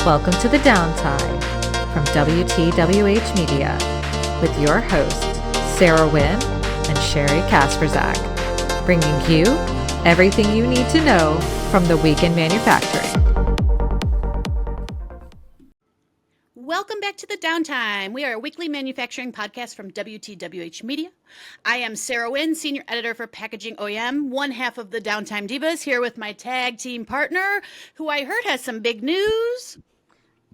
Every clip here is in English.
Welcome to the Downtime from WTWH Media with your hosts, Sarah Wynn and Sheri Kasprzak, bringing you everything you need to know from the week in manufacturing. Welcome back to the Downtime. We are a weekly manufacturing podcast from WTWH Media. I am Sarah Wynn, Senior Editor for Packaging OEM, one half of the Downtime Divas, here with my tag team partner, who I heard has some big news.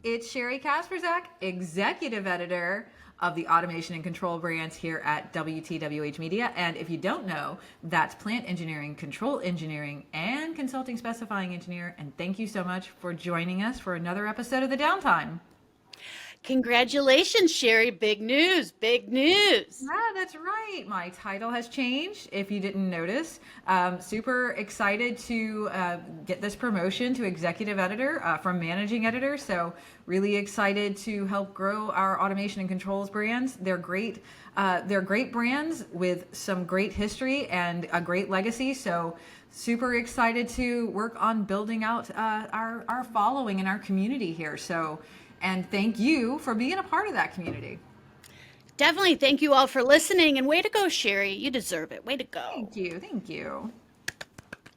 It's Sheri Kasprzak, Executive Editor of the Automation and Control brands here at WTWH Media. And if you don't know, that's Plant Engineering, Control Engineering, and Consulting Specifying Engineer. And thank you so much for joining us for another episode of the Downtime. Congratulations, Sheri. Big news, big news. Yeah, that's right. My title has changed, if you didn't notice. Super excited to get this promotion to Executive Editor from Managing Editor. So really excited to help grow our automation and controls brands. They're great brands with some great history and a great legacy. So super excited to work on building out our following and our community here. And thank you for being a part of that community. Definitely. Thank you all for listening. And way to go, Sheri. You deserve it. Way to go. Thank you. Thank you.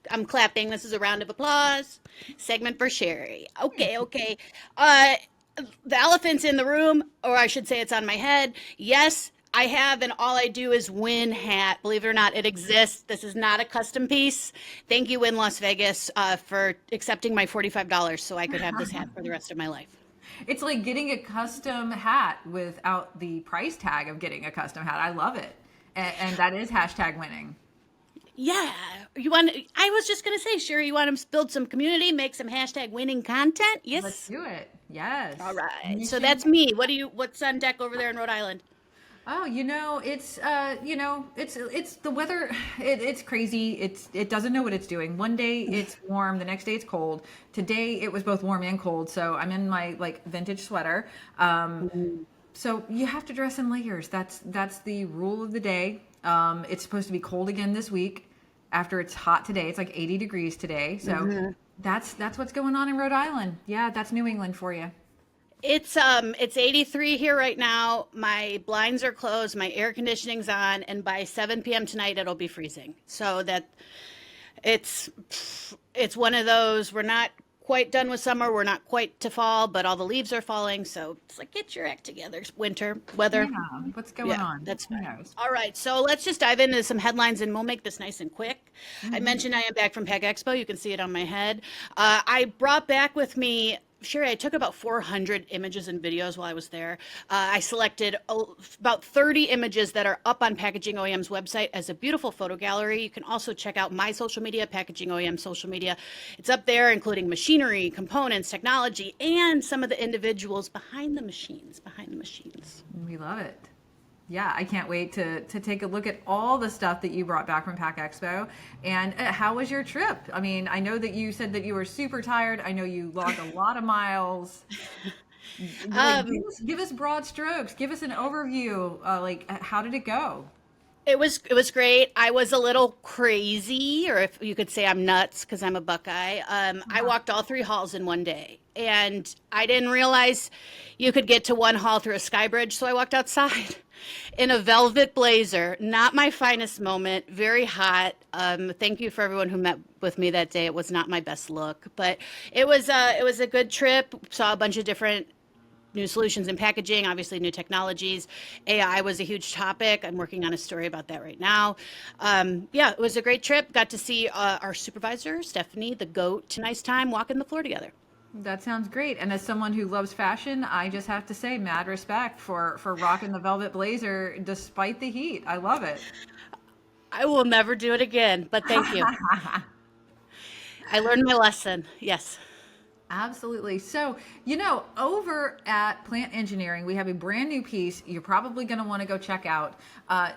I'm clapping. This is a round of applause. Segment for Sheri. Okay. The elephant's in the room, or I should say it's on my head. Yes, I have, and all I do is Wynn hat. Believe it or not, it exists. This is not a custom piece. Thank you, Wynn Las Vegas, for accepting my $45 so I could have this hat for the rest of my life. It's like getting a custom hat without the price tag of getting a custom hat. I love it. And that is hashtag winning. Yeah. I was just going to say, Sheri, you want to build some community, make some hashtag winning content? Yes. Let's do it. Yes. All right. So that's me. What's on deck over there in Rhode Island? Oh, it's the weather. It's crazy. It doesn't know what it's doing. One day it's warm, the next day it's cold. Today it was both warm and cold, so I'm in my vintage sweater. So you have to dress in layers. That's the rule of the day. It's supposed to be cold again this week. After it's hot today, it's like 80 degrees today. So that's what's going on in Rhode Island. Yeah, that's New England for you. It's 83 here right now. My blinds are closed, my air conditioning's on, and by 7 p.m. tonight it'll be freezing. So that it's one of those, we're not quite done with summer, we're not quite to fall, but all the leaves are falling. So it's like, get your act together. Winter weather. Yeah, what's going on? That's fine. All right, so let's just dive into some headlines and we'll make this nice and quick. I mentioned I am back from Pack Expo. You can see it on my head. I brought back with me, Sheri, I took about 400 images and videos while I was there. I selected about 30 images that are up on Packaging OEM's website as a beautiful photo gallery. You can also check out my social media, Packaging OEM social media. It's up there, including machinery, components, technology, and some of the individuals behind the machines. We love it. Yeah, I can't wait to take a look at all the stuff that you brought back from Pack Expo. And how was your trip? I mean, I know that you said that you were super tired. I know you logged a lot of miles. Give us broad strokes. Give us an overview. How did it go? It was great. I was a little crazy, or if you could say I'm nuts because I'm a Buckeye. I walked all 3 halls in one day, and I didn't realize you could get to one hall through a sky bridge, so I walked outside in a velvet blazer. Not my finest moment. Very hot. Thank you for everyone who met with me that day. It was not my best look, but it was a good trip. Saw a bunch of different new solutions in packaging, obviously new technologies. AI was a huge topic. I'm working on a story about that right now. It was a great trip. Got to see our supervisor, Stephanie, the GOAT, nice time walking the floor together. That sounds great. And as someone who loves fashion, I just have to say mad respect for rocking the velvet blazer despite the heat. I love it. I will never do it again, but thank you. I learned my lesson. Yes. Absolutely. So, over at Plant Engineering, we have a brand new piece you're probably going to want to go check out.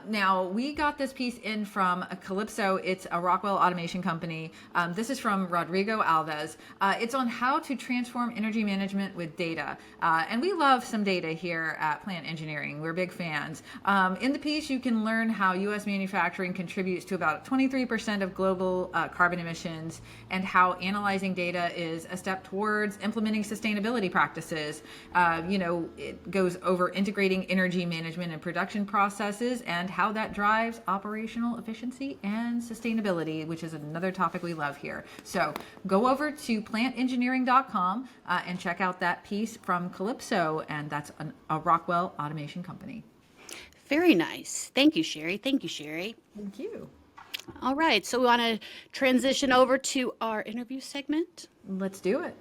Now, we got this piece in from Calypso. It's a Rockwell automation company. This is from Rodrigo Alves. It's on how to transform energy management with data. And we love some data here at Plant Engineering. We're big fans. In the piece, you can learn how U.S. manufacturing contributes to about 23% of global carbon emissions and how analyzing data is a step toward towards implementing sustainability practices. It goes over integrating energy management and production processes and how that drives operational efficiency and sustainability, which is another topic we love here. So go over to plantengineering.com and check out that piece from Calypso, and that's a Rockwell automation company. Very nice. Thank you, Sheri. Thank you, Sheri. Thank you. All right, so we want to transition over to our interview segment. Let's do it.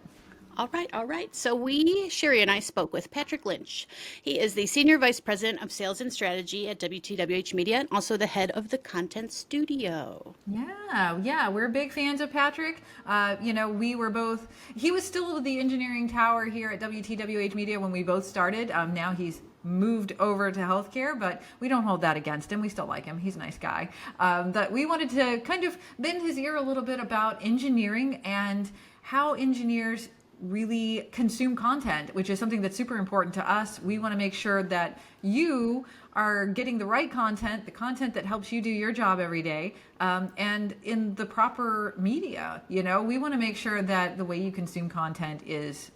All right. So Sheri and I spoke with Patrick Lynch. He is the Senior Vice President of Sales and Strategy at WTWH Media and also the head of the content studio. Yeah, we're big fans of Patrick. He was still the engineering tower here at WTWH Media when we both started. Now he's moved over to healthcare, but we don't hold that against him. We still like him. He's a nice guy. But we wanted to kind of bend his ear a little bit about engineering and how engineers really consume content, which is something that's super important to us. We want to make sure that you are getting the right content, the content that helps you do your job every day, and in the proper media. We want to make sure that the way you consume content is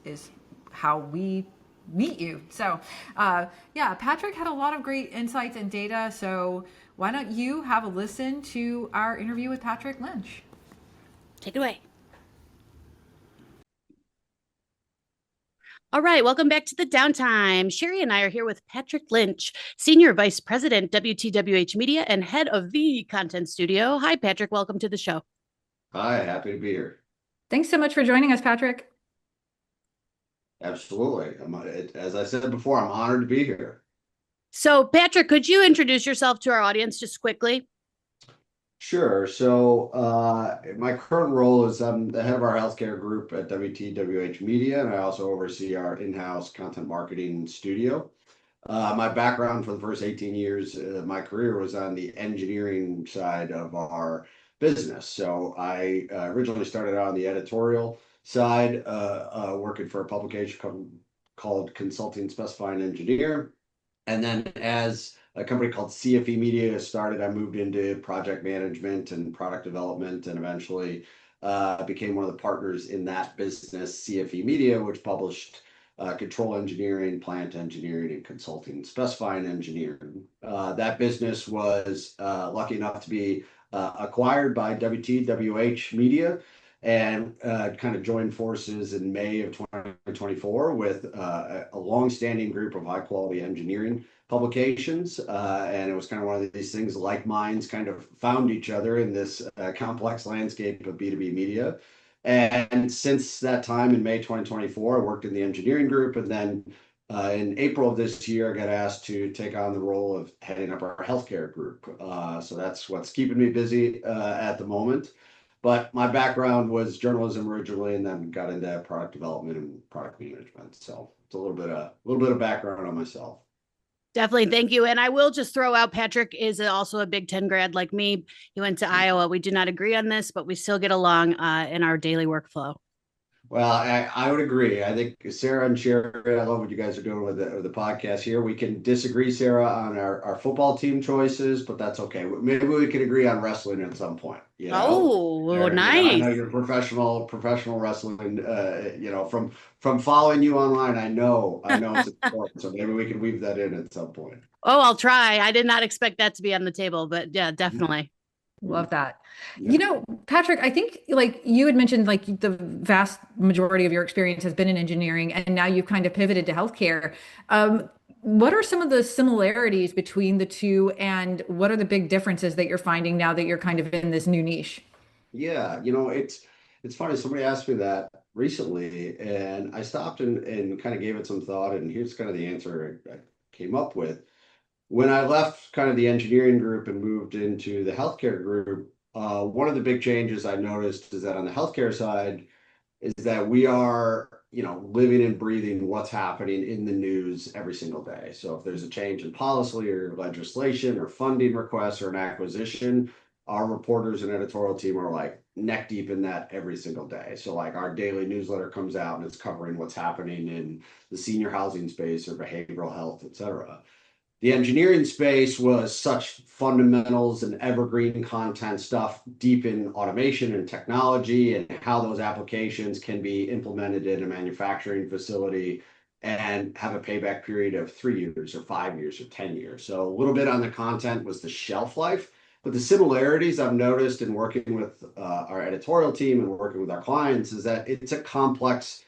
how we meet you. So Patrick had a lot of great insights and data. So why don't you have a listen to our interview with Patrick Lynch? Take it away. All right, welcome back to the Downtime. Sheri and I are here with Patrick Lynch, Senior Vice President, WTWH Media, and head of the content studio. Hi, Patrick. Welcome to the show. Hi, happy to be here. Thanks so much for joining us, Patrick. Absolutely. As I said before, I'm honored to be here. So, Patrick, could you introduce yourself to our audience just quickly? Sure. So my current role is I'm the head of our healthcare group at WTWH Media, and I also oversee our in-house content marketing studio. My background for the first 18 years of my career was on the engineering side of our business. So I originally started out on the editorial side, working for a publication called Consulting Specifying Engineer. And then as a company called CFE Media started, I moved into project management and product development, and eventually became one of the partners in that business, CFE Media, which published control engineering, plant engineering, and consulting specifying engineering. That business was lucky enough to be acquired by WTWH Media, and kind of joined forces in May of 2024 with a long-standing group of high-quality engineering publications. And it was kind of one of these things, like minds kind of found each other in this complex landscape of B2B media. And since that time in May 2024, I worked in the engineering group. And then in April of this year, I got asked to take on the role of heading up our healthcare group. So that's what's keeping me busy at the moment. But my background was journalism originally, and then got into product development and product management. So it's a little bit of background on myself. Definitely. Thank you. And I will just throw out, Patrick is also a Big Ten grad like me. He went to Iowa. We do not agree on this, but we still get along in our daily workflow. Well, I would agree. I think Sarah and Sheri, I love what you guys are doing with the podcast here. We can disagree, Sarah, on our football team choices, but that's okay. Maybe we can agree on wrestling at some point. Oh, nice. I know you're professional wrestling. From following you online, I know it's important. So maybe we can weave that in at some point. Oh, I'll try. I did not expect that to be on the table, but yeah, definitely. Love that. Yeah. Patrick, I think like you had mentioned, like the vast majority of your experience has been in engineering, and now you've kind of pivoted to healthcare. What are some of the similarities between the two, and what are the big differences that you're finding now that you're kind of in this new niche? Yeah, it's funny. Somebody asked me that recently, and I stopped and kind of gave it some thought, and here's kind of the answer I came up with. When I left kind of the engineering group and moved into the healthcare group, one of the big changes I noticed is that on the healthcare side is that we are, living and breathing what's happening in the news every single day. So if there's a change in policy or legislation or funding requests or an acquisition, our reporters and editorial team are like neck deep in that every single day. So like our daily newsletter comes out and it's covering what's happening in the senior housing space or behavioral health, et cetera. The engineering space was such fundamentals and evergreen content stuff deep in automation and technology and how those applications can be implemented in a manufacturing facility and have a payback period of 3 years or 5 years or 10 years. So a little bit on the content was the shelf life, but the similarities I've noticed in working with our editorial team and working with our clients is that it's a complex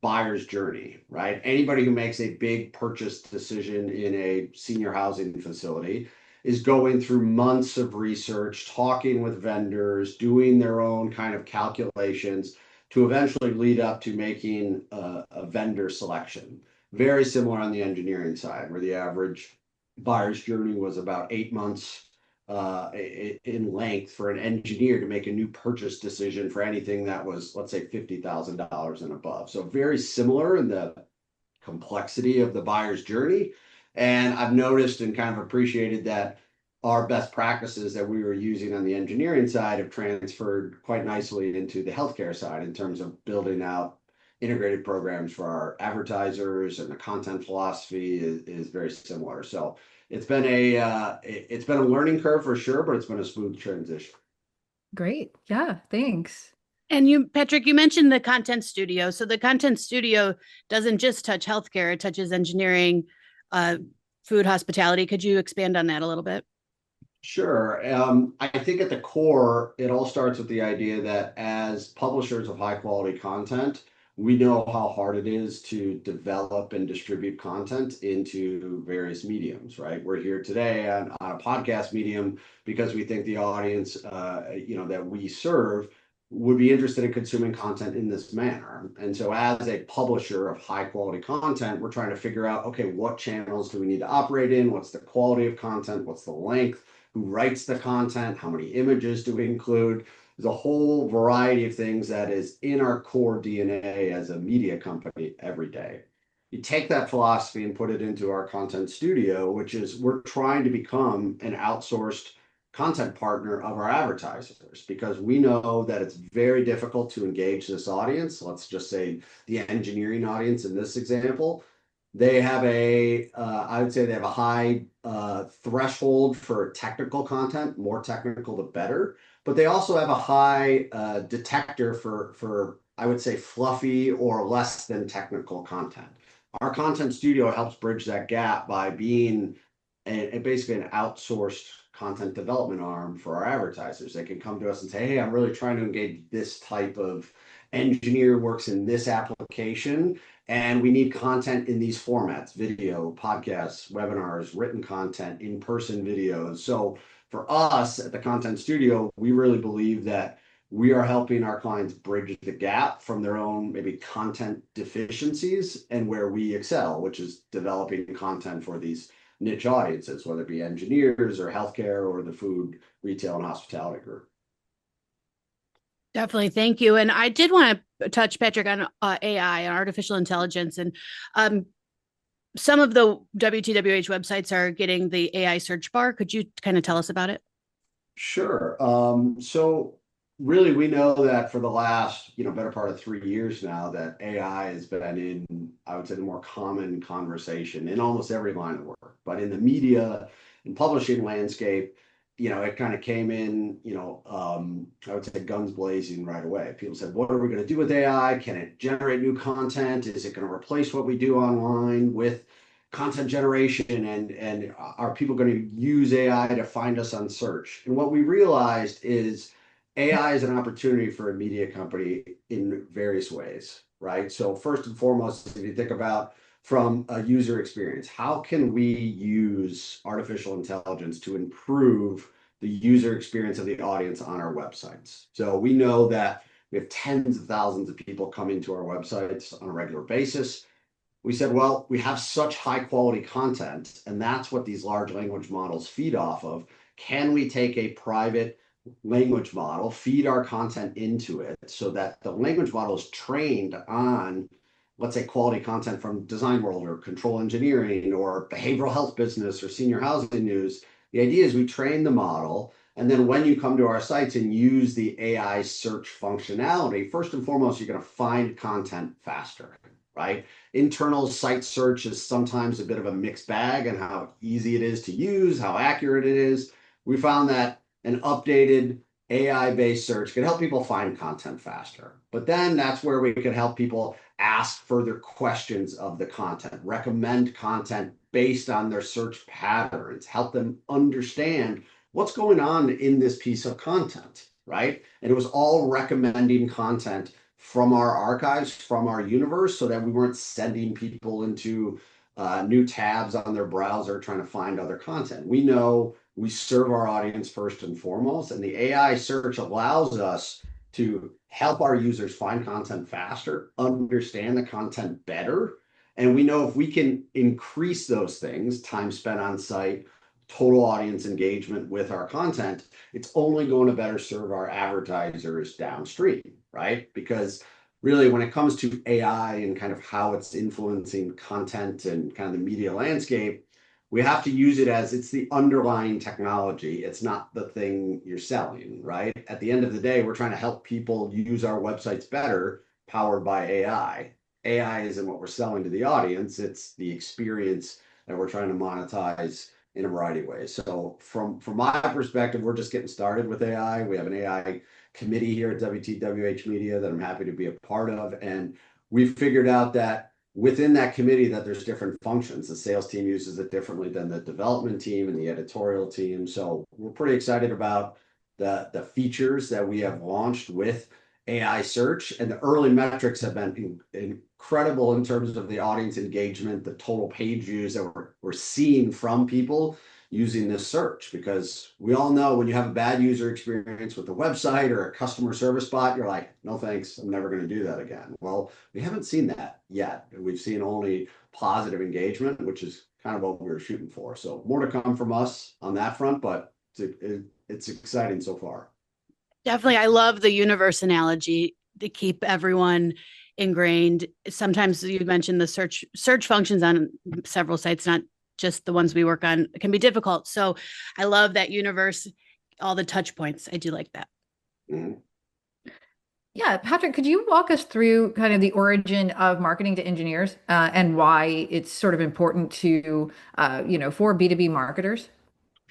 buyer's journey, right? Anybody who makes a big purchase decision in a senior housing facility is going through months of research, talking with vendors, doing their own kind of calculations to eventually lead up to making a vendor selection. Very similar on the engineering side, where the average buyer's journey was about 8 months in length for an engineer to make a new purchase decision for anything that was, let's say, $50,000 and above. So very similar in the complexity of the buyer's journey. And I've noticed and kind of appreciated that our best practices that we were using on the engineering side have transferred quite nicely into the healthcare side in terms of building out integrated programs for our advertisers, and the content philosophy is very similar. So it's been a learning curve for sure, but it's been a smooth transition. Great. Yeah, thanks. And you, Patrick, you mentioned the content studio. So the content studio doesn't just touch healthcare, it touches engineering, food, hospitality. Could you expand on that a little bit? Sure. I think at the core, it all starts with the idea that as publishers of high quality content, we know how hard it is to develop and distribute content into various mediums, right? We're here today on a podcast medium because we think the audience, that we serve would be interested in consuming content in this manner. And so as a publisher of high quality content, we're trying to figure out, okay, what channels do we need to operate in? What's the quality of content? What's the length? Who writes the content? How many images do we include? There's a whole variety of things that is in our core DNA as a media company every day. You take that philosophy and put it into our content studio, which is we're trying to become an outsourced content partner of our advertisers, because we know that it's very difficult to engage this audience. Let's just say the engineering audience in this example. They have I would say they have a high threshold for technical content, more technical the better, but they also have a high detector for, I would say, fluffy or less than technical content. Our content studio helps bridge that gap by being basically an outsourced content development arm for our advertisers. They can come to us and say, hey, I'm really trying to engage this type of engineer, works in this application, and we need content in these formats: video, podcasts, webinars, written content, in-person videos. So for us at the Content Studio, we really believe that we are helping our clients bridge the gap from their own maybe content deficiencies and where we excel, which is developing content for these niche audiences, whether it be engineers or healthcare or the food, retail, and hospitality group. Definitely. Thank you. And I did want to touch, Patrick, on AI and artificial intelligence. And some of the WTWH websites are getting the AI search bar. Could you kind of tell us about it? Sure. So really, we know that for the last, better part of 3 years now, that AI has been in, I would say, the more common conversation in almost every line of work. But in the media and publishing landscape, it kind of came in, I would say guns blazing right away. People said, what are we going to do with AI? Can it generate new content? Is it going to replace what we do online with content generation? And are people going to use AI to find us on search? And what we realized is AI is an opportunity for a media company in various ways, right? So first and foremost, if you think about from a user experience, how can we use artificial intelligence to improve the user experience of the audience on our websites? So we know that we have tens of thousands of people coming to our websites on a regular basis. We said, well, we have such high quality content, and that's what these large language models feed off of. Can we take a private language model, feed our content into it so that the language model is trained on, let's say, quality content from Design World or Control Engineering or behavioral health business or senior housing news? The idea is we train the model, and then when you come to our sites and use the AI search functionality, first and foremost, you're going to find content faster. right? Internal site search is sometimes a bit of a mixed bag and how easy it is to use, how accurate it is. We found that an updated AI-based search could help people find content faster. But then that's where we could help people ask further questions of the content, recommend content based on their search patterns, help them understand what's going on in this piece of content, right? And it was all recommending content from our archives, from our universe, so that we weren't sending people into new tabs on their browser trying to find other content. We know we serve our audience first and foremost, and the AI search allows us to help our users find content faster, understand the content better. And we know if we can increase those things, time spent on site, total audience engagement with our content, it's only going to better serve our advertisers downstream, right? Because really, when it comes to AI and kind of how it's influencing content and kind of the media landscape, we have to use it as it's the underlying technology. It's not the thing you're selling, right? At the end of the day, we're trying to help people use our websites better, powered by AI. AI isn't what we're selling to the audience, it's the experience that we're trying to monetize in a variety of ways. So from my perspective, we're just getting started with AI. We have an AI committee here at WTWH Media that I'm happy to be a part of. And we've figured out that within that committee that there's different functions. The sales team uses it differently than the development team and the editorial team. So we're pretty excited about the features that we have launched with AI search, and the early metrics have been incredible in terms of the audience engagement, the total page views that we're seeing from people using this search. Because we all know when you have a bad user experience with the website or a customer service bot, you're like, no thanks, I'm never going to do that again. Well, we haven't seen that yet. We've seen only positive engagement, which is kind of what we were shooting for. So more to come from us on that front, but it's exciting so far. Definitely. I love the universe analogy to keep everyone ingrained. Sometimes you mentioned the search functions on several sites, not just the ones we work on, it can be difficult. So I love that universe, all the touch points. I do like that. Mm-hmm. Yeah, Patrick, could you walk us through kind of the origin of marketing to engineers and why it's sort of important to, for B2B marketers?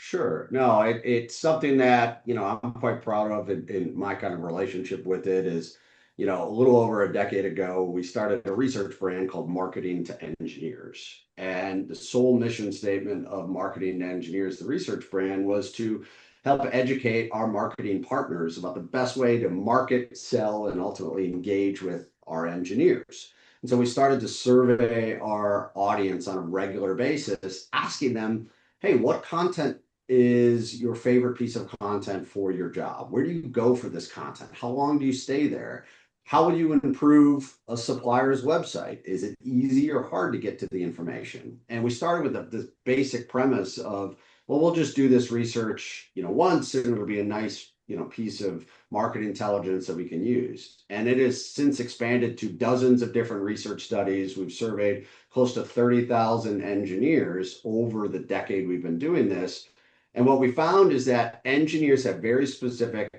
Sure. No, it's something that, I'm quite proud of in my kind of relationship with it is, a little over a decade ago, we started a research brand called Marketing to Engineers. And the sole mission statement of Marketing to Engineers, the research brand, was to help educate our marketing partners about the best way to market, sell, and ultimately engage with our engineers. And so we started to survey our audience on a regular basis, asking them, hey, what content is your favorite piece of content for your job? Where do you go for this content? How long do you stay there? How would you improve a supplier's website? Is it easy or hard to get to the information? And we started with this basic premise of, well, we'll just do this research, once, and it'll be a nice, piece of market intelligence that we can use. And it has since expanded to dozens of different research studies. We've surveyed close to 30,000 engineers over the decade we've been doing this. And what we found is that engineers have very specific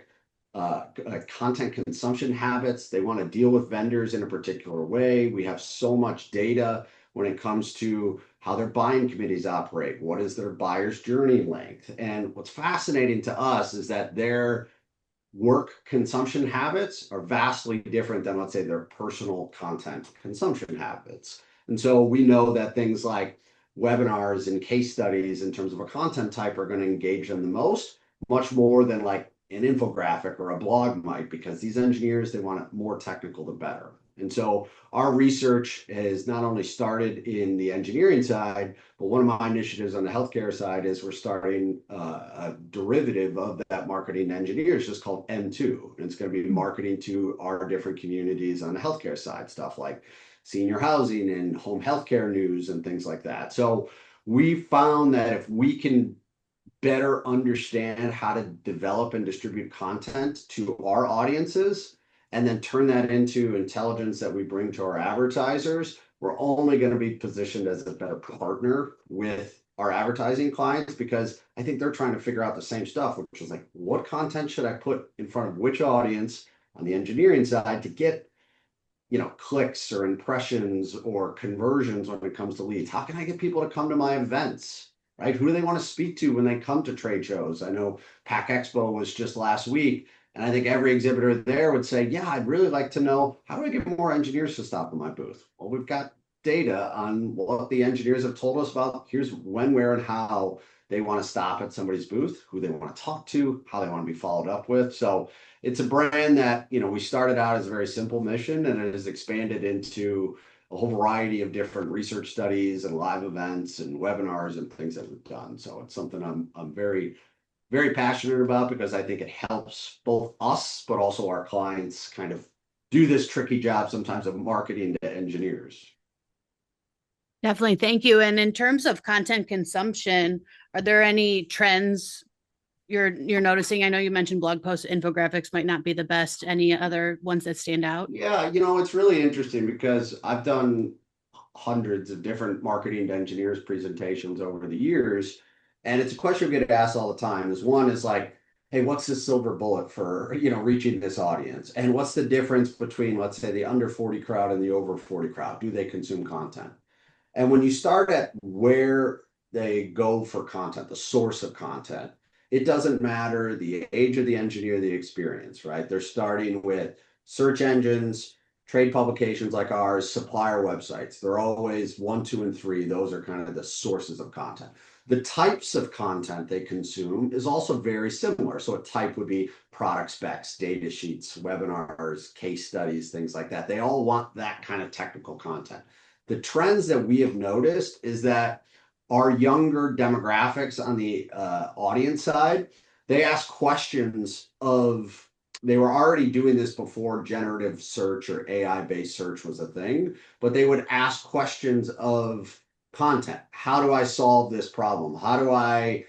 content consumption habits. They want to deal with vendors in a particular way. We have so much data when it comes to how their buying committees operate. What is their buyer's journey length? And what's fascinating to us is that their work consumption habits are vastly different than, let's say, their personal content consumption habits. And so we know that things like webinars and case studies in terms of a content type are going to engage them the most, much more than like an infographic or a blog might, because these engineers, they want it more technical the better. And so our research has not only started in the engineering side, but one of my initiatives on the healthcare side is we're starting a derivative of that marketing engineers just called M2. And it's going to be marketing to our different communities on the healthcare side, stuff like senior housing and home healthcare news and things like that. So we found that if we can better understand how to develop and distribute content to our audiences, and then turn that into intelligence that we bring to our advertisers, we're only going to be positioned as a better partner with our advertising clients, because I think they're trying to figure out the same stuff, which is like, what content should I put in front of which audience on the engineering side to get clicks or impressions or conversions when it comes to leads? How can I get people to come to my events, right? Who do they want to speak to when they come to trade shows? I know Pack Expo was just last week, and I think every exhibitor there would say, yeah, I'd really like to know, how do I get more engineers to stop in my booth? Well, we've got data on what the engineers have told us about. Here's when, where, and how they want to stop at somebody's booth, who they want to talk to, how they want to be followed up with. So it's a brand that, we started out as a very simple mission, and it has expanded into a whole variety of different research studies and live events and webinars and things that we've done. So it's something I'm very, very passionate about, because I think it helps both us, but also our clients kind of do this tricky job sometimes of marketing to engineers. Definitely. Thank you. And in terms of content consumption, are there any trends you're noticing? I know you mentioned blog posts, infographics might not be the best. Any other ones that stand out? Yeah, it's really interesting because I've done hundreds of different marketing to engineers presentations over the years. And it's a question we get asked all the time. One is like, hey, what's the silver bullet for, reaching this audience? And what's the difference between, let's say, the under 40 crowd and the over 40 crowd? Do they consume content? And when you start at where they go for content, the source of content, it doesn't matter the age of the engineer, the experience, right? They're starting with search engines, trade publications like ours, supplier websites. They're always 1, 2, and 3. Those are kind of the sources of content. The types of content they consume is also very similar. So a type would be product specs, data sheets, webinars, case studies, things like that. They all want that kind of technical content. The trends that we have noticed is that our younger demographics on the audience side, they ask questions of, they were already doing this before generative search or AI-based search was a thing, but they would ask questions of content. How do I solve this problem? How do I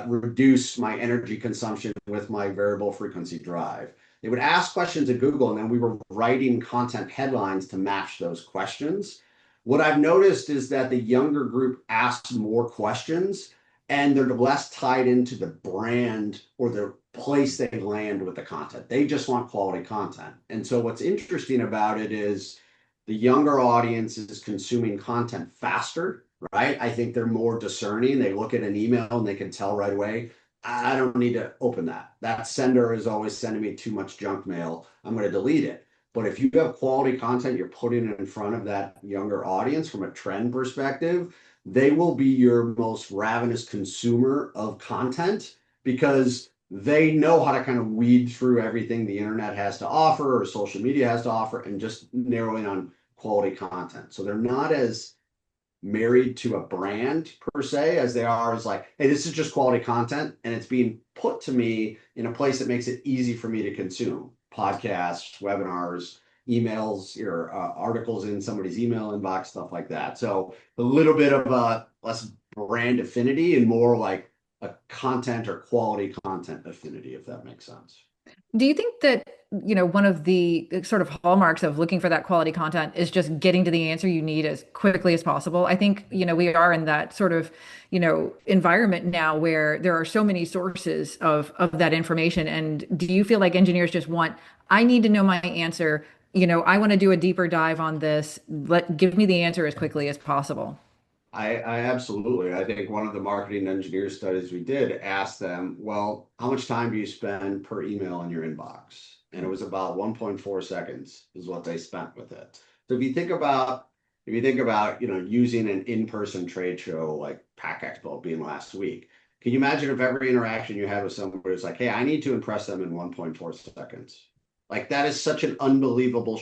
reduce my energy consumption with my variable frequency drive? They would ask questions at Google, and then we were writing content headlines to match those questions. What I've noticed is that the younger group asks more questions, and they're less tied into the brand or the place they land with the content. They just want quality content. And so what's interesting about it is the younger audience is consuming content faster, right? I think they're more discerning. They look at an email and they can tell right away, I don't need to open that. That sender is always sending me too much junk mail. I'm going to delete it. But if you have quality content, you're putting it in front of that younger audience from a trend perspective, they will be your most ravenous consumer of content, because they know how to kind of weed through everything the internet has to offer or social media has to offer and just narrowing on quality content. So they're not as married to a brand per se as they are as like, hey, this is just quality content and it's being put to me in a place that makes it easy for me to consume. Podcasts, webinars, emails, your articles in somebody's email inbox, stuff like that. So a little bit of a less brand affinity and more like a content or quality content affinity, if that makes sense. Do you think that, one of the sort of hallmarks of looking for that quality content is just getting to the answer you need as quickly as possible? I think, we are in that sort of, environment now where there are so many sources of that information. And do you feel like engineers just want, I need to know my answer, I want to do a deeper dive on this, give me the answer as quickly as possible? I absolutely. I think one of the marketing engineer studies we did asked them, well, how much time do you spend per email in your inbox? And it was about 1.4 seconds is what they spent with it. So if you think about, using an in-person trade show like Pack Expo being last week, can you imagine if every interaction you had with somebody was like, hey, I need to impress them in 1.4 seconds? Like, that is such an unbelievable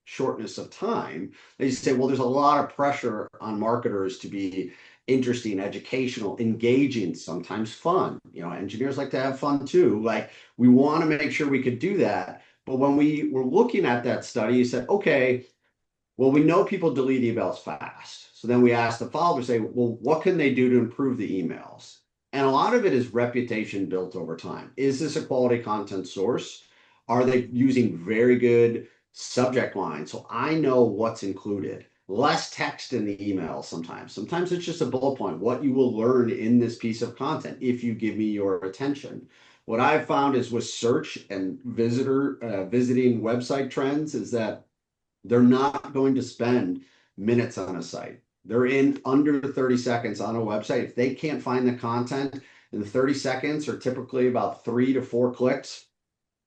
shortness of time. They say, well, there's a lot of pressure on marketers to be interesting, educational, engaging, sometimes fun. Engineers like to have fun too. Like, we want to make sure we could do that. But when we were looking at that study, you said, okay, well, we know people delete emails fast. So then we asked the follower to say, well, what can they do to improve the emails? And a lot of it is reputation built over time. Is this a quality content source? Are they using very good subject line? So I know what's included. Less text in the email sometimes. Sometimes it's just a bullet point, what you will learn in this piece of content if you give me your attention. What I've found is with search and visiting website trends is that They're not going to spend minutes on a site. They're in under 30 seconds on a website. If they can't find the content in the 30 seconds, or typically about 3 to 4 clicks,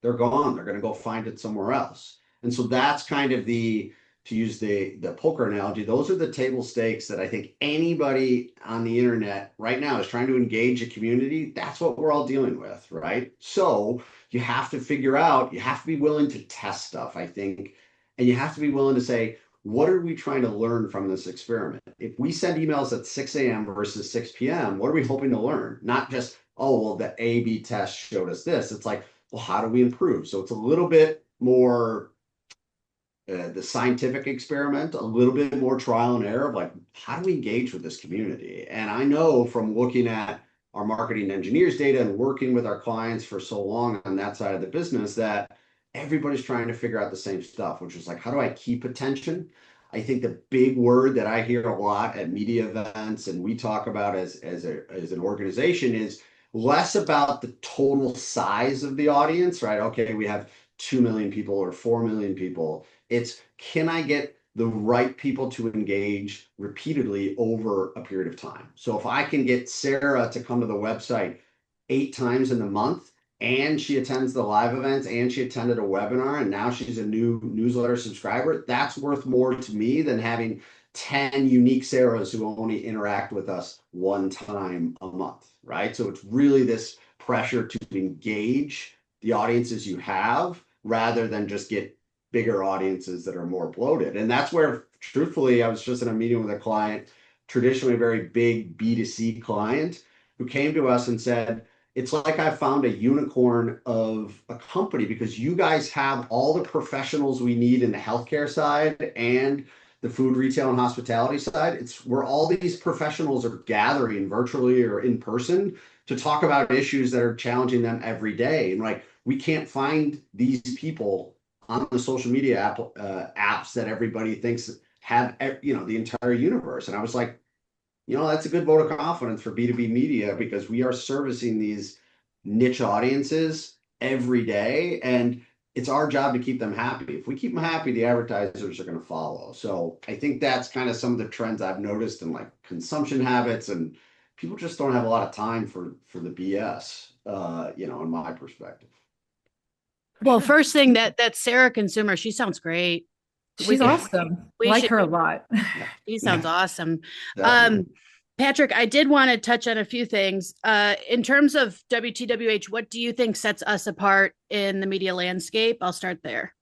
they're gone. They're going to go find it somewhere else. And so that's kind of to use the poker analogy, those are the table stakes that I think anybody on the internet right now is trying to engage a community. That's what we're all dealing with, right? So you have to figure out, you have to be willing to test stuff, I think, and you have to be willing to say, what are we trying to learn from this experiment? If we send emails at 6 a.m. versus 6 p.m., what are we hoping to learn? Not just, oh, well, the A/B test showed us this. It's like, well, how do we improve? So it's a little bit more the scientific experiment, a little bit more trial and error of like, how do we engage with this community? And I know from looking at our marketing engineers data and working with our clients for so long on that side of the business that everybody's trying to figure out the same stuff, which is like, how do I keep attention? I think the big word that I hear a lot at media events and we talk about as an organization is less about the total size of the audience, right? Okay, we have 2 million people or 4 million people. It's, can I get the right people to engage repeatedly over a period of time? So if I can get Sarah to come to the website 8 times in the month, and she attends the live events, and she attended a webinar, and now she's a new newsletter subscriber, that's worth more to me than having 10 unique Sarahs who only interact with us 1 time a month, right? So it's really this pressure to engage the audiences you have rather than just get bigger audiences that are more bloated. And that's where, truthfully, I was just in a meeting with a client, traditionally a very big B2C client, who came to us and said, it's like I found a unicorn of a company because you guys have all the professionals we need in the healthcare side and the food, retail, and hospitality side. It's where all these professionals are gathering virtually or in person to talk about issues that are challenging them every day. And like, we can't find these people on the social media apps that everybody thinks have, the entire universe. And I was like, that's a good vote of confidence for B2B media because we are servicing these niche audiences every day. And it's our job to keep them happy. If we keep them happy, the advertisers are going to follow. So I think that's kind of some of the trends I've noticed in like consumption habits, and people just don't have a lot of time for the BS, in my perspective. Well, first thing that Sarah consumer, she sounds great. She's awesome. We like should- her a lot. She sounds awesome. Definitely. Patrick, I did want to touch on a few things. In terms of WTWH, what do you think sets us apart in the media landscape? I'll start there.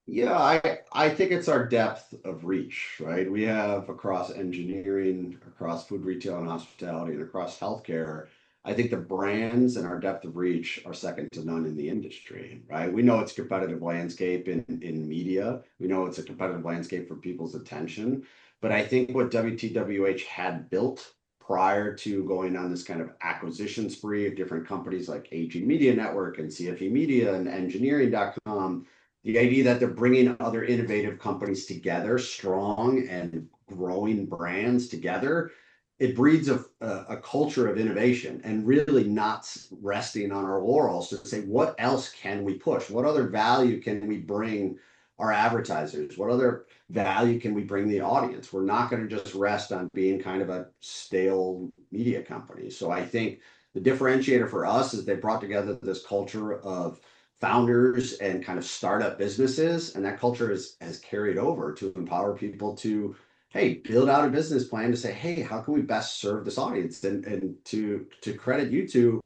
Yeah, I think it's our depth of reach, right? We have across engineering, across food, retail, and hospitality, and across healthcare. I think the brands and our depth of reach are second to none in the industry, right? We know it's a competitive landscape in media. We know it's a competitive landscape for people's attention. But I think what WTWH had built prior to going on this kind of acquisition spree of different companies like AG Media Network and CFE Media and engineering.com, the idea that they're bringing other innovative companies together, strong and growing brands together, it breeds a culture of innovation and really not resting on our laurels to say, what else can we push? What other value can we bring our advertisers? What other value can we bring the audience? We're not going to just rest on being kind of a stale media company. So I think the differentiator for us is they brought together this culture of founders and kind of startup businesses, and that culture has carried over to empower people to, hey, build out a business plan to say, hey, how can we best serve this audience? And to credit you two,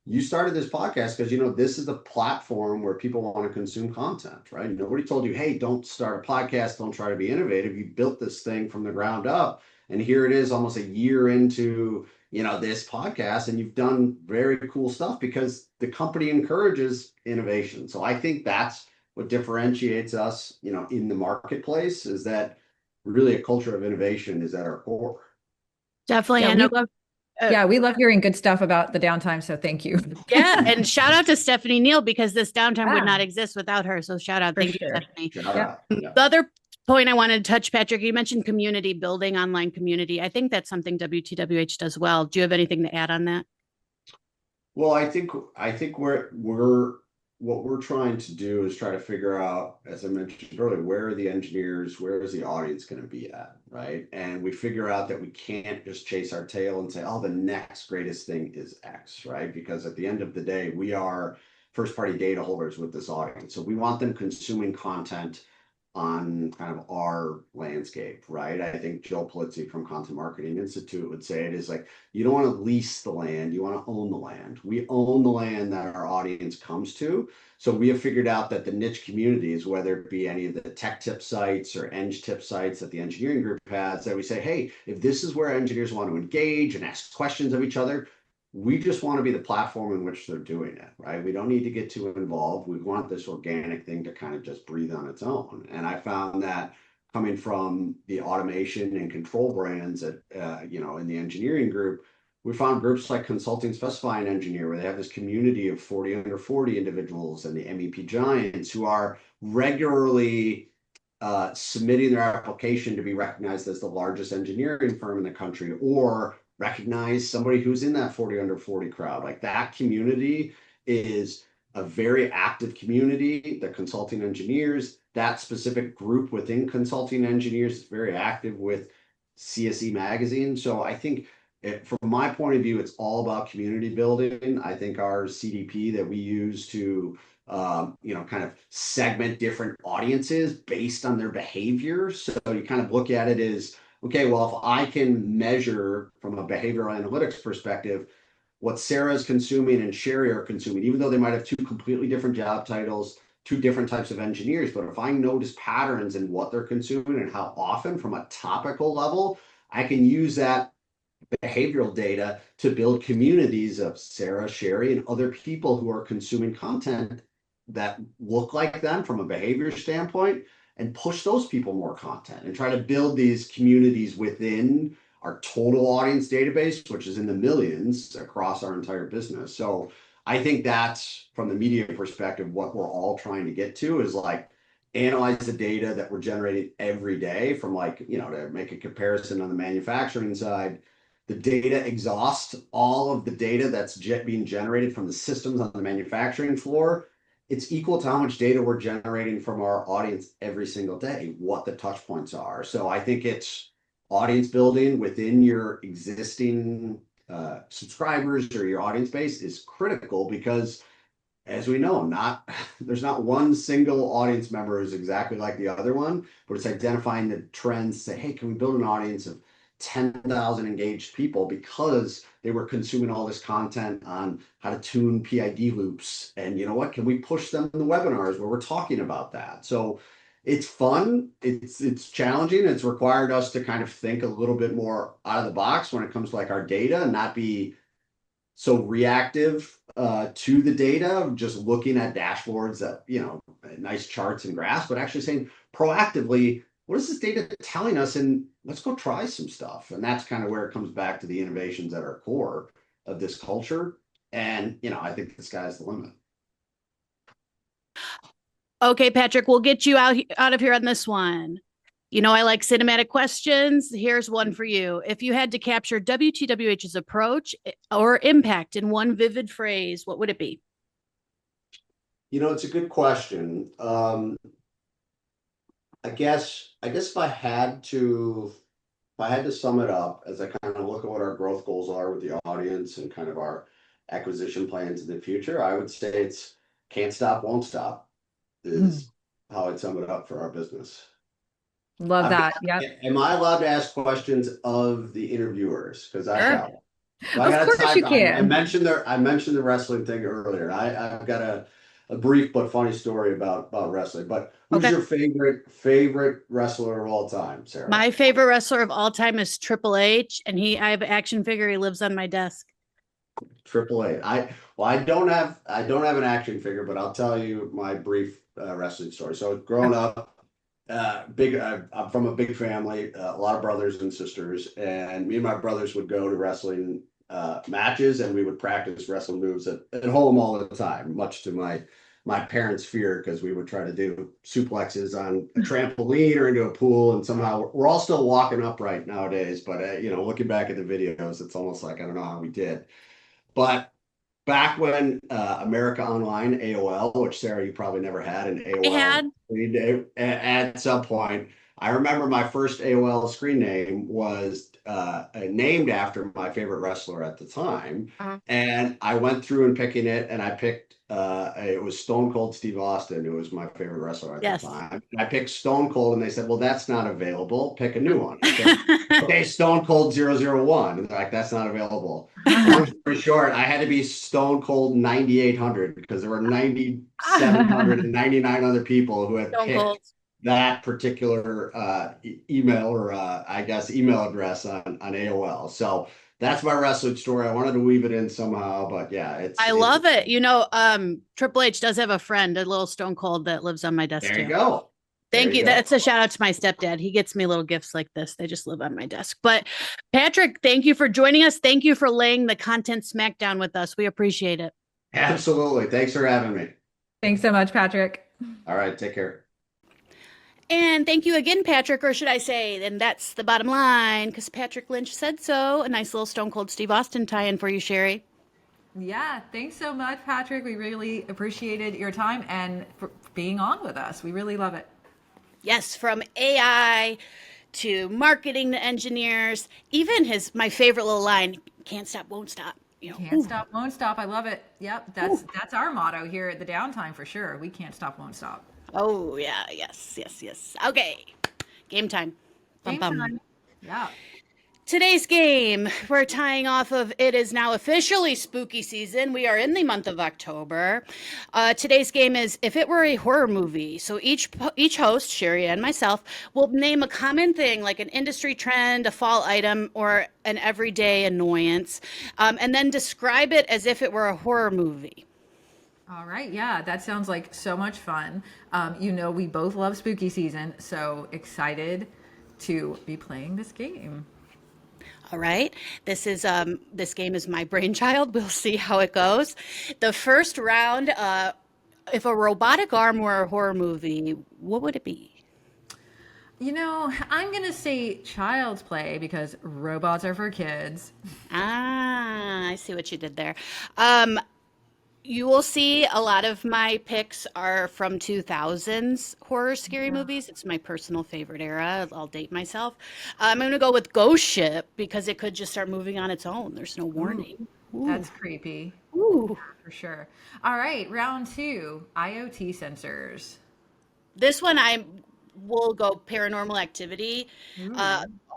you started this podcast because this is the platform where people want to consume content, right? Nobody told you, hey, don't start a podcast, don't try to be innovative. You built this thing from the ground up, and here it is almost a year into this podcast, and you've done very cool stuff because the company encourages innovation. So I think that's what differentiates us, in the marketplace, is that really a culture of innovation is at our core. Definitely. Yeah, we love hearing good stuff about the Downtime. So thank you. Yeah. And shout out to Stephanie Neal, because this Downtime would not exist without her. So shout out. Thank you, Stephanie. Yeah. The other point I wanted to touch, Patrick, you mentioned community building, online community. I think that's something WTWH does well. Do you have anything to add on that? Well, I think we're what we're trying to do is try to figure out, as I mentioned earlier, where are the engineers, where is the audience going to be at, right? And we figure out that we can't just chase our tail and say, oh, the next greatest thing is X, right? Because at the end of the day, we are first party data holders with this audience. So we want them consuming content on kind of our landscape, right? I think Joe Polizzi from Content Marketing Institute would say it is like, you don't want to lease the land, you want to own the land. We own the land that our audience comes to. So we have figured out that the niche communities, whether it be any of the tech tip sites or eng tip sites that the engineering group has, that we say, hey, if this is where engineers want to engage and ask questions of each other, we just want to be the platform in which they're doing it, right? We don't need to get too involved. We want this organic thing to kind of just breathe on its own. And I found that coming from the automation and control brands at, in the engineering group, we found groups like Consulting Specifying Engineer, where they have this community of 40 under 40 individuals and the MEP giants who are regularly submitting their application to be recognized as the largest engineering firm in the country, or recognize somebody who's in that 40 under 40 crowd. Like, that community is a very active community. The consulting engineers, that specific group within consulting engineers, is very active with CSE magazine. So I think from my point of view, it's all about community building. I think our CDP that we use to kind of segment different audiences based on their behavior. So you kind of look at it as, okay, well, if I can measure from a behavioral analytics perspective what Sarah's consuming and Sheri are consuming, even though they might have two completely different job titles, two different types of engineers, but if I notice patterns in what they're consuming and how often from a topical level, I can use that behavioral data to build communities of Sarah, Sheri, and other people who are consuming content that look like them from a behavior standpoint, and push those people more content and try to build these communities within our total audience database, which is in the millions across our entire business. So I think that's, from the media perspective, what we're all trying to get to is like analyze the data that we're generating every day from, like, to make a comparison on the manufacturing side. The data exhausts all of the data that's being generated from the systems on the manufacturing floor. It's equal to how much data we're generating from our audience every single day, what the touch points are. So I think it's audience building within your existing subscribers or your audience base is critical, because, as we know, there's not one single audience member who's exactly like the other one, but it's identifying the trends. Say, hey, can we build an audience of 10,000 engaged people because they were consuming all this content on how to tune PID loops, and you know what, can we push them in the webinars where we're talking about that? So it's fun, it's challenging, it's required us to kind of think a little bit more out of the box when it comes to like our data, and not be so reactive to the data, just looking at dashboards that, nice charts and graphs, but actually saying proactively, what is this data telling us? And let's go try some stuff. And that's kind of where it comes back to the innovations at our core of this culture. And, I think the sky's the limit. Okay, Patrick, we'll get you out of here on this one. I like cinematic questions. Here's one for you. If you had to capture WTWH's approach or impact in one vivid phrase, what would it be? It's a good question. I guess if I had to sum it up, as I kind of look at what our growth goals are with the audience and kind of our acquisition plans in the future, I would say it's can't stop, won't stop is how I'd sum it up for our business. Love that. Yeah. Am I allowed to ask questions of the interviewers? Because I got one. Of course you can. I mentioned the wrestling thing earlier. I've got a brief but funny story about wrestling. But who's your favorite wrestler of all time, Sarah? My favorite wrestler of all time is Triple H, and I have an action figure. He lives on my desk. Triple H. I don't have an action figure, but I'll tell you my brief wrestling story. So growing up, I'm from a big family, a lot of brothers and sisters, and me and my brothers would go to wrestling matches, and we would practice wrestling moves at home all the time, much to my parents' fear, because we would try to do suplexes on a trampoline or into a pool, and somehow we're all still walking upright nowadays. But looking back at the videos, it's almost like I don't know how we did. But back when America Online, AOL, which Sarah, you probably never had an I AOL. had. At some point, I remember my first AOL screen name was named after my favorite wrestler at the time. Uh-huh. And I went through and picking it, and I picked it was Stone Cold Steve Austin, who was my favorite wrestler at the Yes. time. And I picked Stone Cold, and they said, "Well, that's not available. Pick a new one." I said, "Okay, Stone Cold 001." And they're like, "That's not available." Long story short, I had to be Stone Cold 9800 because there were 9,799 other people who had Stone picked Cold. that particular email or I guess email address on AOL. So that's my wrestling story. I wanted to weave it in somehow, but yeah, I love it. Triple H does have a friend, a little Stone Cold, that lives on my desk there too. you go. Thank you. That's a shout out to my stepdad. He gets me little gifts like this. They just live on my desk. But Patrick, thank you for joining us. Thank you for laying the content smackdown with us. We appreciate it. Absolutely. Thanks for having me. Thanks so much, Patrick. All right. Take care. And thank you again, Patrick, or should I say, and that's the bottom line, because Patrick Lynch said so. A nice little Stone Cold Steve Austin tie-in for you, Sheri. Yeah, thanks so much, Patrick. We really appreciated your time and for being on with us. We really love it. Yes, from AI to marketing to engineers, even my favorite little line, "Can't stop, won't stop." Can't stop, won't stop. I love it. Yep, that's our motto here at the Downtime for sure. We can't stop, won't stop. Oh yeah, yes. Okay, game time. Game time. Yeah. Today's game, we're tying off of it is now officially spooky season. We are in the month of October. Today's game is if it were a horror movie. So each host, Sheri and myself, will name a common thing like an industry trend, a fall item, or an everyday annoyance, and then describe it as if it were a horror movie. All right. Yeah, that sounds like so much fun. We both love spooky season, so excited to be playing this game. All right. This game is my brainchild. We'll see how it goes. The first round, if a robotic arm were a horror movie, what would it be? I'm going to say Child's Play because robots are for kids. I see what you did there. You will see a lot of my picks are from 2000s horror scary movies. It's my personal favorite era. I'll date myself. I'm going to go with Ghost Ship because it could just start moving on its own. There's no warning. Ooh, that's creepy. Ooh. For sure. All right, round 2, IoT sensors. This one I will go Paranormal Activity.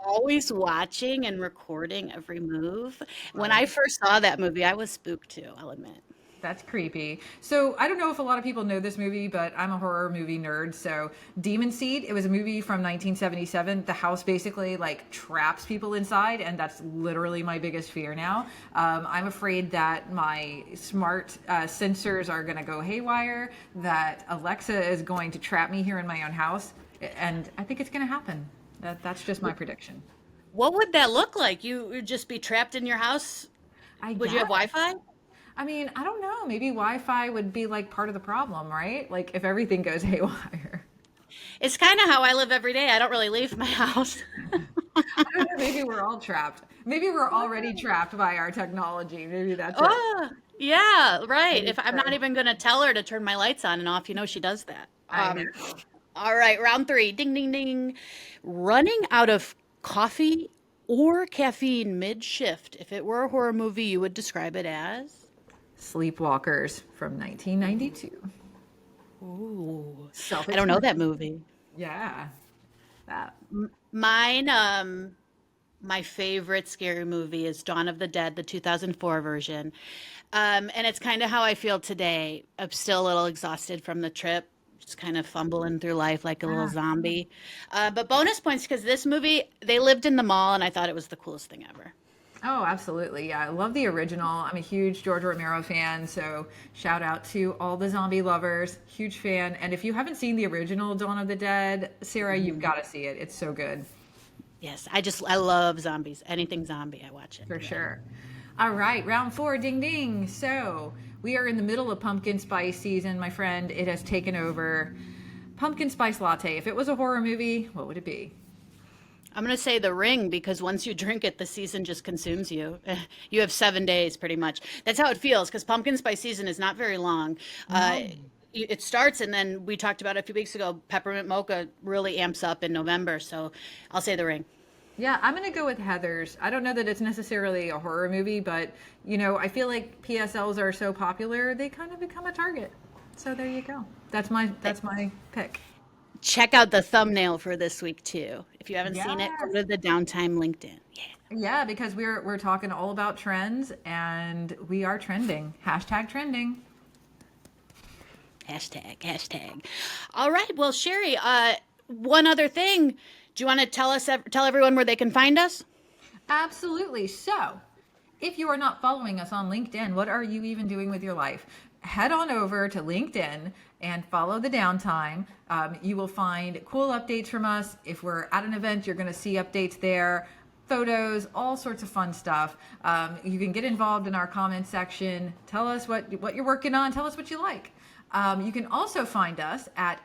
Always watching and recording every move. When I first saw that movie, I was spooked too, I'll admit. That's creepy. So I don't know if a lot of people know this movie, but I'm a horror movie nerd. So Demon Seed, it was a movie from 1977. The house basically traps people inside, and that's literally my biggest fear now. I'm afraid that my smart sensors are going to go haywire, that Alexa is going to trap me here in my own house, and I think it's going to happen. That's just my prediction. What would that look like? You would just be trapped in your house? Would you have Wi-Fi? I mean, I don't know. Maybe Wi-Fi would be part of the problem, right? If everything goes haywire. It's kind of how I live every day. I don't really leave my house. I don't know. Maybe we're all trapped. Maybe we're already trapped by our technology. Maybe that's it. Yeah, right. If I'm not even going to tell her to turn my lights on and off, she does that. All right, round 3. Ding, ding, ding. Running out of coffee or caffeine mid-shift. If it were a horror movie, you would describe it as? Sleepwalkers from 1992. Ooh. I don't know that movie. Yeah. That. Mine, my favorite scary movie is Dawn of the Dead, the 2004 version. And it's kind of how I feel today. I'm still a little exhausted from the trip, just kind of fumbling through life like a little zombie. But bonus points because this movie, they lived in the mall, and I thought it was the coolest thing ever. Oh, absolutely. Yeah, I love the original. I'm a huge George Romero fan, so shout out to all the zombie lovers. Huge fan. And if you haven't seen the original Dawn of the Dead, Sarah, you've got to see it. It's so good. Yes, I love zombies. Anything zombie, I watch it. For sure. All right, round 4, ding ding. So we are in the middle of pumpkin spice season, my friend. It has taken over. Pumpkin spice latte. If it was a horror movie, what would it be? I'm going to say the ring because once you drink it, the season just consumes you. You have 7 days pretty much. That's how it feels because pumpkin spice season is not very long. It starts, and then we talked about a few weeks ago, peppermint mocha really amps up in November. So I'll say the ring. Yeah, I'm going to go with Heathers. I don't know that it's necessarily a horror movie, but, I feel like PSLs are so popular, they kind of become a target. So there you go. That's my pick. Check out the thumbnail for this week too. If you haven't seen it, go to the Downtime LinkedIn. Yeah. Yeah, because we're talking all about trends, and we are trending. Hashtag trending. Hashtag. All right. Well, Sheri, one other thing. Do you want to tell everyone where they can find us? Absolutely. So, if you are not following us on LinkedIn, what are you even doing with your life? Head on over to LinkedIn and follow the Downtime. You will find cool updates from us. If we're at an event, you're going to see updates there, photos, all sorts of fun stuff. You can get involved in our comment section. Tell us what you're working on. Tell us what you like. You can also find us at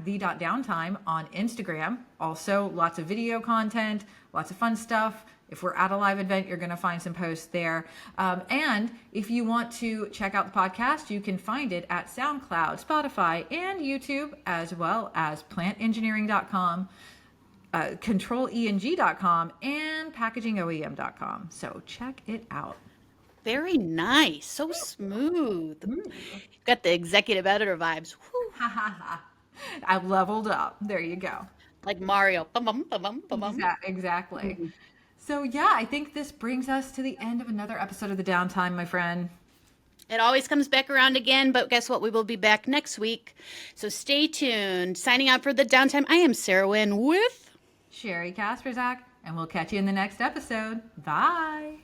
the.downtime on Instagram. Also, lots of video content, lots of fun stuff. If we're at a live event, you're going to find some posts there. And if you want to check out the podcast, you can find it at SoundCloud, Spotify, and YouTube, as well as plantengineering.com, controleng.com, and packagingoem.com. So check it out. Very nice. So smooth. Got the executive editor vibes. Whew. I've leveled up. There you go. Like Mario. Bum, bum, bum, bum, bum, bum. Exactly. So yeah, I think this brings us to the end of another episode of The Downtime, my friend. It always comes back around again, but guess what? We will be back next week. So stay tuned. Signing out for The Downtime, I am Sarah Wynn with Sheri Kasprzak, and we'll catch you in the next episode. Bye.